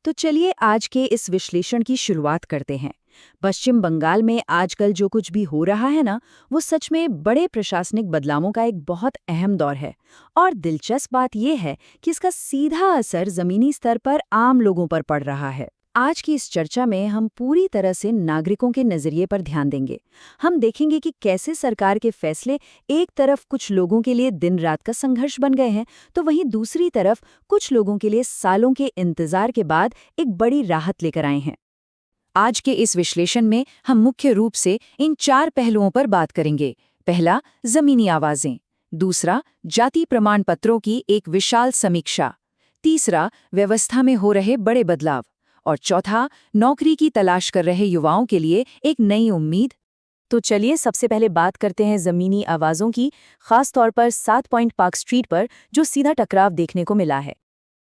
तो चलिए आज के इस विश्लेषण की शुरुआत करते हैं। पश्चिम बंगाल में आजकल जो कुछ भी हो रहा है ना, वो सच में बड़े प्रशासनिक बदलावों का एक बहुत अहम दौर है। और दिलचस्प बात यह है कि इसका सीधा असर जमीनी स्तर पर आम लोगों पर पड़ रहा है। आज की इस चर्चा में हम पूरी तरह से नागरिकों के नजरिए पर ध्यान देंगे। हम देखेंगे कि कैसे सरकार के फैसले एक तरफ कुछ लोगों के लिए दिन रात का संघर्ष बन गए हैं, तो वहीं दूसरी तरफ कुछ लोगों के लिए सालों के इंतजार के बाद एक बड़ी राहत लेकर आए हैं। आज के इस विश्लेषण में हम मुख्य रूप से इन 4 पहलुओं पर बात करेंगे। पहला, जमीनी आवाजें। दूसरा, जाति प्रमाण पत्रों की एक विशाल समीक्षा। तीसरा, व्यवस्था में हो रहे बड़े बदलाव। और चौथा, नौकरी की तलाश कर रहे युवाओं के लिए एक नई उम्मीद। तो चलिए सबसे पहले बात करते हैं जमीनी आवाज़ों की, खास तौर पर 7 पॉइंट पार्क स्ट्रीट पर जो सीधा टकराव देखने को मिला है।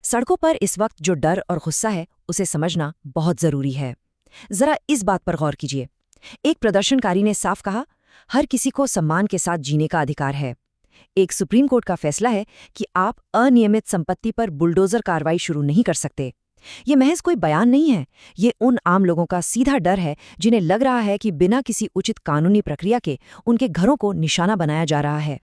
सड़कों पर इस वक्त जो डर और गुस्सा है, उसे समझना बहुत जरूरी है। जरा इस बात पर गौर कीजिए। एक प्रदर्शनकारी ने साफ कहा, हर किसी को सम्मान के साथ जीने का अधिकार है। एक सुप्रीम कोर्ट का फैसला है कि आप अनियमित संपत्ति पर बुलडोजर कार्रवाई शुरू नहीं कर सकते। ये महज कोई बयान नहीं है, ये उन आम लोगों का सीधा डर है जिन्हें लग रहा है कि बिना किसी उचित कानूनी प्रक्रिया के उनके घरों को निशाना बनाया जा रहा है।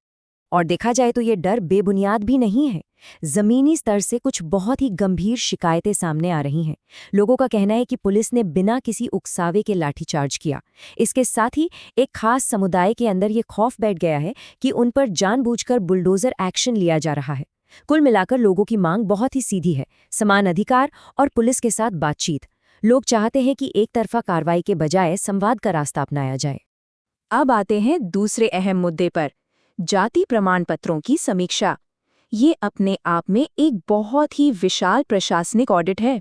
और देखा जाए तो ये डर बेबुनियाद भी नहीं है। जमीनी स्तर से कुछ बहुत ही गंभीर शिकायतें सामने आ रही हैं। लोगों का कहना है कि पुलिस ने बिना किसी उकसावे के लाठीचार्ज किया। इसके साथ ही एक खास समुदाय के अंदर ये खौफ बैठ गया है कि उन पर जानबूझकर बुलडोजर एक्शन लिया जा रहा है। कुल मिलाकर लोगों की मांग बहुत ही सीधी है, समान अधिकार और पुलिस के साथ बातचीत। लोग चाहते हैं कि एक तरफा कार्रवाई के बजाय संवाद का रास्ता अपनाया जाए। अब आते हैं दूसरे अहम मुद्दे पर, जाति प्रमाण पत्रों की समीक्षा। ये अपने आप में एक बहुत ही विशाल प्रशासनिक ऑडिट है।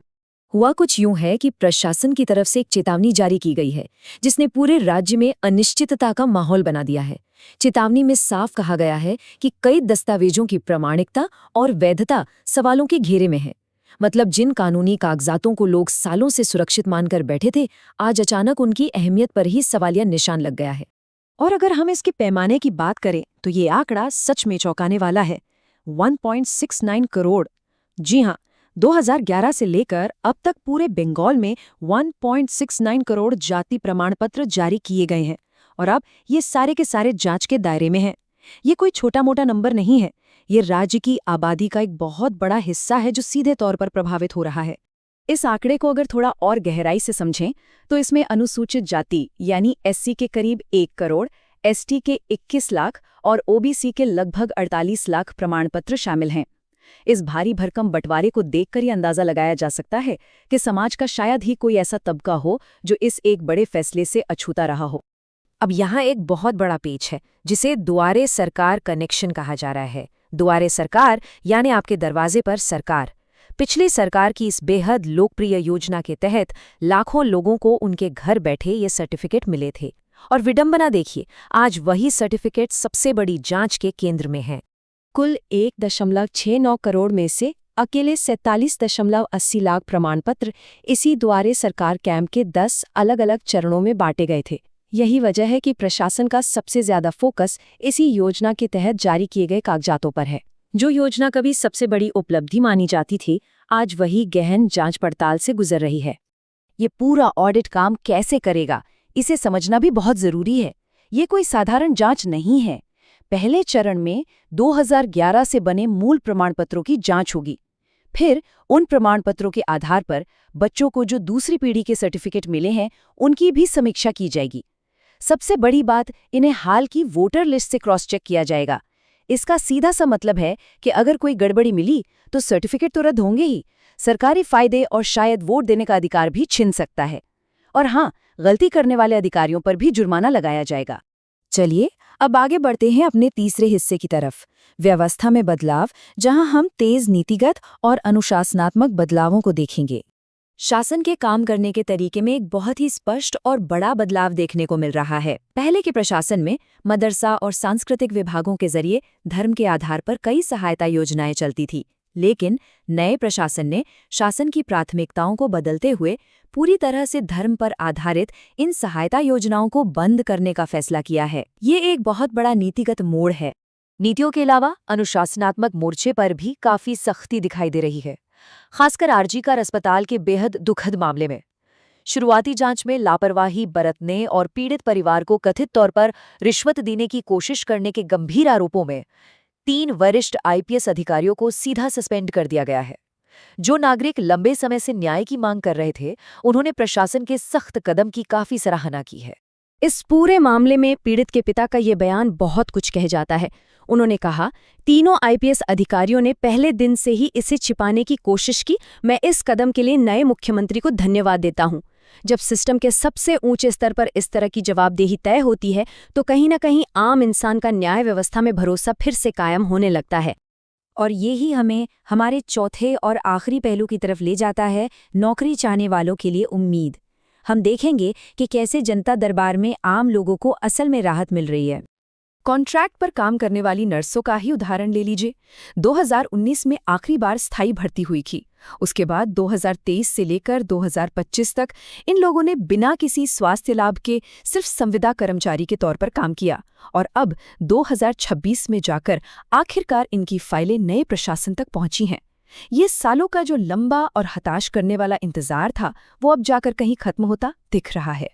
हुआ कुछ यूं है कि प्रशासन की तरफ से एक चेतावनी जारी की गई है, जिसने पूरे राज्य में अनिश्चितता का माहौल बना दिया है। चेतावनी में साफ कहा गया है कि कई दस्तावेजों की प्रामाणिकता और वैधता सवालों के घेरे में है। मतलब जिन कानूनी कागजातों को लोग सालों से सुरक्षित मानकर बैठे थे, आज अचानक उनकी अहमियत पर ही सवालिया निशान लग गया है। और अगर हम इसके पैमाने की बात करें तो ये आंकड़ा सच में चौंकाने वाला है। 1.69 करोड़। जी हाँ, 2011 से लेकर अब तक पूरे बंगाल में 1.69 करोड़ जाति प्रमाण पत्र जारी किए गए हैं। और अब ये सारे के सारे जांच के दायरे में हैं। ये कोई छोटा मोटा नंबर नहीं है, ये राज्य की आबादी का एक बहुत बड़ा हिस्सा है जो सीधे तौर पर प्रभावित हो रहा है। इस आंकड़े को अगर थोड़ा और गहराई से समझें तो इसमें अनुसूचित जाति यानी एससी के करीब 1 करोड़, एसटी के 21 लाख और ओबीसी के लगभग 48 लाख प्रमाण पत्र शामिल हैं। इस भारी भरकम बंटवारे को देखकर ये अंदाजा लगाया जा सकता है कि समाज का शायद ही कोई ऐसा तबका हो जो इस एक बड़े फैसले से अछूता रहा हो। अब यहाँ एक बहुत बड़ा पेच है, जिसे दुआरे सरकार कनेक्शन कहा जा रहा है। दुआरे सरकार यानी आपके दरवाजे पर सरकार। पिछली सरकार की इस बेहद लोकप्रिय योजना के तहत लाखों लोगों को उनके घर बैठे ये सर्टिफिकेट मिले थे। और विडंबना देखिए, आज वही सर्टिफिकेट सबसे बड़ी जांच के केंद्र में है। कुल 1.69 करोड़ में से अकेले 47.80 लाख प्रमाण पत्र इसी दुआरे सरकार कैंप के 10 अलग-अलग चरणों में बांटे गए थे। यही वजह है कि प्रशासन का सबसे ज्यादा फोकस इसी योजना के तहत जारी किए गए कागजातों पर है। जो योजना कभी सबसे बड़ी उपलब्धि मानी जाती थी, आज वही गहन जांच पड़ताल से गुजर रही है। ये पूरा ऑडिट काम कैसे करेगा, इसे समझना भी बहुत जरूरी है। ये कोई साधारण जांच नहीं है। पहले चरण में 2011 से बने मूल प्रमाण पत्रों की जांच होगी। फिर उन प्रमाण पत्रों के आधार पर बच्चों को जो दूसरी पीढ़ी के सर्टिफिकेट मिले हैं, उनकी भी समीक्षा की जाएगी। सबसे बड़ी बात, इन्हें हाल की वोटर लिस्ट से क्रॉस चेक किया जाएगा। इसका सीधा सा मतलब है कि अगर कोई गड़बड़ी मिली तो सर्टिफिकेट तो रद्द होंगे ही, सरकारी फायदे और शायद वोट देने का अधिकार भी छिन सकता है। और हाँ, गलती करने वाले अधिकारियों पर भी जुर्माना लगाया जाएगा। चलिए अब आगे बढ़ते हैं अपने तीसरे हिस्से की तरफ, व्यवस्था में बदलाव, जहां हम तेज नीतिगत और अनुशासनात्मक बदलावों को देखेंगे। शासन के काम करने के तरीके में एक बहुत ही स्पष्ट और बड़ा बदलाव देखने को मिल रहा है। पहले के प्रशासन में मदरसा और सांस्कृतिक विभागों के जरिए धर्म के आधार पर कई सहायता योजनाएं चलती थी, लेकिन नए प्रशासन ने शासन की प्राथमिकताओं को बदलते हुए पूरी तरह से धर्म पर आधारित इन सहायता योजनाओं को बंद करने का फैसला किया है। ये एक बहुत बड़ा नीतिगत मोड़ है। नीतियों के अलावा अनुशासनात्मक मोर्चे पर भी काफी सख्ती दिखाई दे रही है। खासकर आरजीकर अस्पताल के बेहद दुखद मामले में। शुरुआती जांच में लापरवाही बरतने और पीड़ित परिवार को कथित तौर पर रिश्वत देने की कोशिश करने के गंभीर आरोपों में 3 वरिष्ठ आईपीएस अधिकारियों को सीधा सस्पेंड कर दिया गया है। जो नागरिक लंबे समय से न्याय की मांग कर रहे थे, उन्होंने प्रशासन के सख्त कदम की काफी सराहना की है। इस पूरे मामले में पीड़ित के पिता का ये बयान बहुत कुछ कह जाता है। उन्होंने कहा, तीनों आईपीएस अधिकारियों ने पहले दिन से ही इसे छिपाने की कोशिश की। मैं इस कदम के लिए नए मुख्यमंत्री को धन्यवाद देता हूं। जब सिस्टम के सबसे ऊंचे स्तर पर इस तरह की जवाबदेही तय होती है तो कहीं न कहीं आम इंसान का न्याय व्यवस्था में भरोसा फिर से कायम होने लगता है। और ये ही हमें हमारे चौथे और आखिरी पहलू की तरफ ले जाता है, नौकरी चाहने वालों के लिए उम्मीद। हम देखेंगे कि कैसे जनता दरबार में आम लोगों को असल में राहत मिल रही है। कॉन्ट्रैक्ट पर काम करने वाली नर्सों का ही उदाहरण ले लीजिए। 2019 में आखिरी बार स्थायी भर्ती हुई थी। उसके बाद 2023 से लेकर 2025 तक इन लोगों ने बिना किसी स्वास्थ्य लाभ के सिर्फ संविदा कर्मचारी के तौर पर काम किया और अब 2026 में जाकर आखिरकार इनकी फाइलें नए प्रशासन तक पहुंची हैं। ये सालों का जो लंबा और हताश करने वाला इंतजार था, वो अब जाकर कहीं खत्म होता दिख रहा है।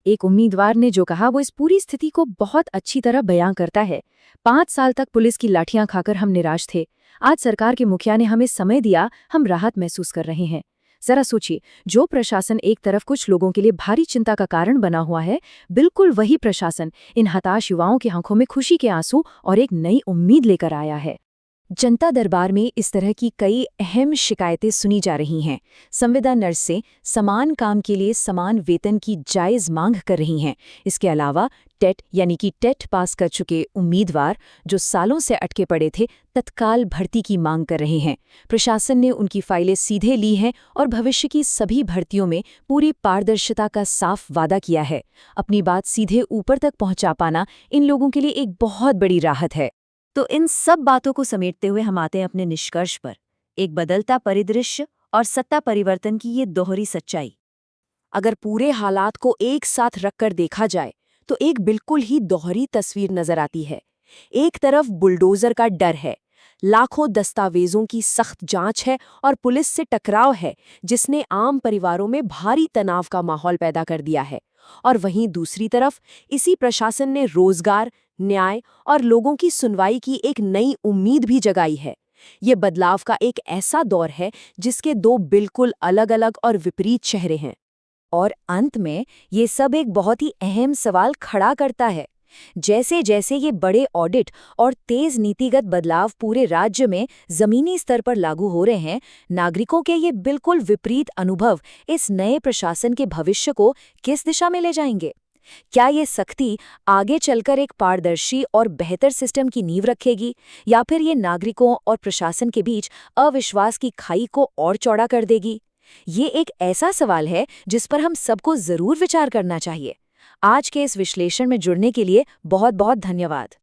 एक उम्मीदवार ने जो कहा वो इस पूरी स्थिति को बहुत अच्छी तरह बयां करता है। 5 साल तक पुलिस की लाठियां खाकर हम निराश थे। आज सरकार के मुखिया ने हमें समय दिया, हम राहत महसूस कर रहे हैं। जरा सोचिए, जो प्रशासन एक तरफ कुछ लोगों के लिए भारी चिंता का कारण बना हुआ है, बिल्कुल वही प्रशासन इन हताश युवाओं की आंखों में खुशी के आंसू और एक नई उम्मीद लेकर आया है। जनता दरबार में इस तरह की कई अहम शिकायतें सुनी जा रही हैं। संविदा नर्सें समान काम के लिए समान वेतन की जायज़ मांग कर रही हैं। इसके अलावा टेट यानी कि टेट पास कर चुके उम्मीदवार जो सालों से अटके पड़े थे, तत्काल भर्ती की मांग कर रहे हैं। प्रशासन ने उनकी फाइलें सीधे ली हैं और भविष्य की सभी भर्तियों में पूरी पारदर्शिता का साफ वादा किया है। अपनी बात सीधे ऊपर तक पहुंचा पाना इन लोगों के लिए एक बहुत बड़ी राहत है। तो इन सब बातों को समेटते हुए हम आते हैं अपने निष्कर्ष पर। एक बदलता परिदृश्य और सत्ता परिवर्तन की ये दोहरी सच्चाई। अगर पूरे हालात को एक साथ रखकर देखा जाए तो एक बिल्कुल ही दोहरी तस्वीर नजर आती है। एक तरफ बुलडोजर का डर है, लाखों दस्तावेजों की सख्त जांच है और पुलिस से टकराव है जिसने आम परिवारों में भारी तनाव का माहौल पैदा कर दिया है। और वहीं दूसरी तरफ इसी प्रशासन ने रोजगार, न्याय और लोगों की सुनवाई की एक नई उम्मीद भी जगाई है। ये बदलाव का एक ऐसा दौर है जिसके 2 बिल्कुल अलग-अलग और विपरीत चेहरे हैं। और अंत में ये सब एक बहुत ही अहम सवाल खड़ा करता है। जैसे जैसे ये बड़े ऑडिट और तेज नीतिगत बदलाव पूरे राज्य में जमीनी स्तर पर लागू हो रहे हैं, नागरिकों के ये बिल्कुल विपरीत अनुभव इस नए प्रशासन के भविष्य को किस दिशा में ले जाएंगे? क्या ये सख्ती आगे चलकर एक पारदर्शी और बेहतर सिस्टम की नींव रखेगी, या फिर ये नागरिकों और प्रशासन के बीच अविश्वास की खाई को और चौड़ा कर देगी? ये एक ऐसा सवाल है जिस पर हम सबको जरूर विचार करना चाहिए। आज के इस विश्लेषण में जुड़ने के लिए बहुत बहुत धन्यवाद।